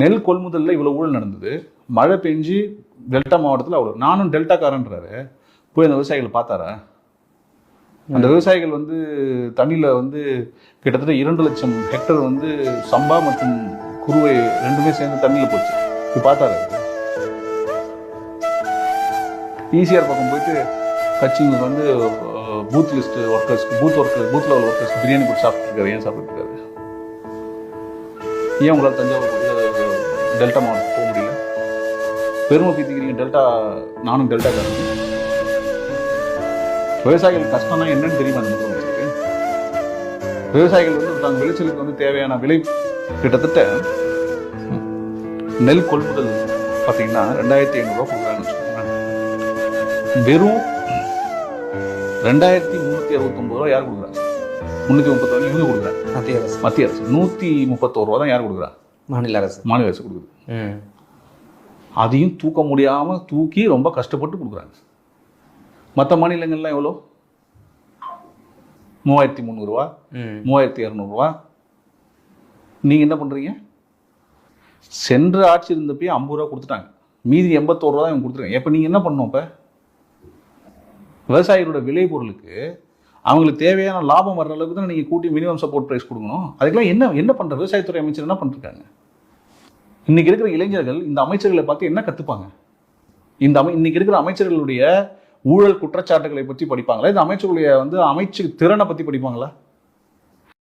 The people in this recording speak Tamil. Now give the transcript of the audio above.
நெல் கொள்முதலில் இவ்வளோ ஊழல் நடந்தது, மழை பெஞ்சு டெல்டா மாவட்டத்தில் அவ்வளோ. நானும் டெல்டாக்காரன்றாரு, போய் அந்த விவசாயிகளை பார்த்தாரா? அந்த விவசாயிகள் வந்து தண்ணியில் வந்து கிட்டத்தட்ட 2 லட்சம் ஹெக்டர் வந்து சம்பா மற்றும் குருவை ரெண்டுமே சேர்ந்து தண்ணியில் போச்சு. போய் பார்த்தாரு. ஈசிஆர் பக்கம் போயிட்டு கட்சிங்களுக்கு வந்து பூத் லிஸ்ட் ஒர்க்கர்ஸ்க்கு பூத் லெவல் ஒர்க்கர்ஸ்க்கு பிரியாணி போட்டு சாப்பிட்டுருக்காரு. ஏன் சாப்பிட்டுருக்காரு? ஏன் உங்களால் தஞ்சாவூர் டெல்டா மாவட்டம் போக முடியல? பெருமை பீத்திக்கிறீங்க டெல்டா. நானும் டெல்டாக்காரன். விவசாயிகள் கஷ்டம்னா என்னன்னு தெரியுமா? அந்த முதலமைச்சருக்கு விவசாயிகள் வந்து தங்கள் விளைச்சலுக்கு வந்து தேவையான விலை கிட்டத்தட்ட நெல் கொள்முதல் பார்த்தீங்கன்னா 2500 ரூபா கொடுக்குறாங்கன்னு வச்சுக்கோங்க. வெறும் 2369 ரூபா யார் கொடுக்குறாங்க? 331 இவங்க கொடுக்குறாங்க, மத்திய அரசு. 131 ரூபா தான் யார் கொடுக்குறா? மாநில அரசு கொடுக்குது. அதையும் தூக்க முடியாம தூக்கி ரொம்ப கஷ்டப்பட்டு கொடுக்குறாங்க. மற்ற மாநிலங்கள்லாம் எவ்வளோ? 3300 ரூபா, 3200 ரூபா. நீங்க என்ன பண்றீங்க? சென்ற ஆட்சி இருந்தப்பயே 50 ரூபா கொடுத்துட்டாங்க, மீதி 81 ரூபா தான் இவங்க கொடுத்துருக்காங்க. எப்ப நீங்க என்ன பண்ணணும்? இப்ப விவசாயிகளோட விலை பொருளுக்கு அவங்களுக்கு தேவையான லாபம் வர்ற அளவுக்கு தான் நீங்க கூட்டி மினிமம் சப்போர்ட் பிரைஸ் கொடுக்கணும். அதுக்கெல்லாம் என்ன பண்ற விவசாயத்துறை அமைச்சர் என்ன பண்ணிருக்காங்க? இன்னைக்கு இருக்கிற இளைஞர்கள் இந்த அமைச்சர்களை பார்த்து என்ன கத்துப்பாங்க? இன்னைக்கு இருக்கிற அமைச்சர்களுடைய ஊழல் குற்றச்சாட்டுகளை பற்றி படிப்பாங்களா? இந்த அமைச்சர்களுடைய வந்து அமைச்சு திறனை பத்தி படிப்பாங்களா?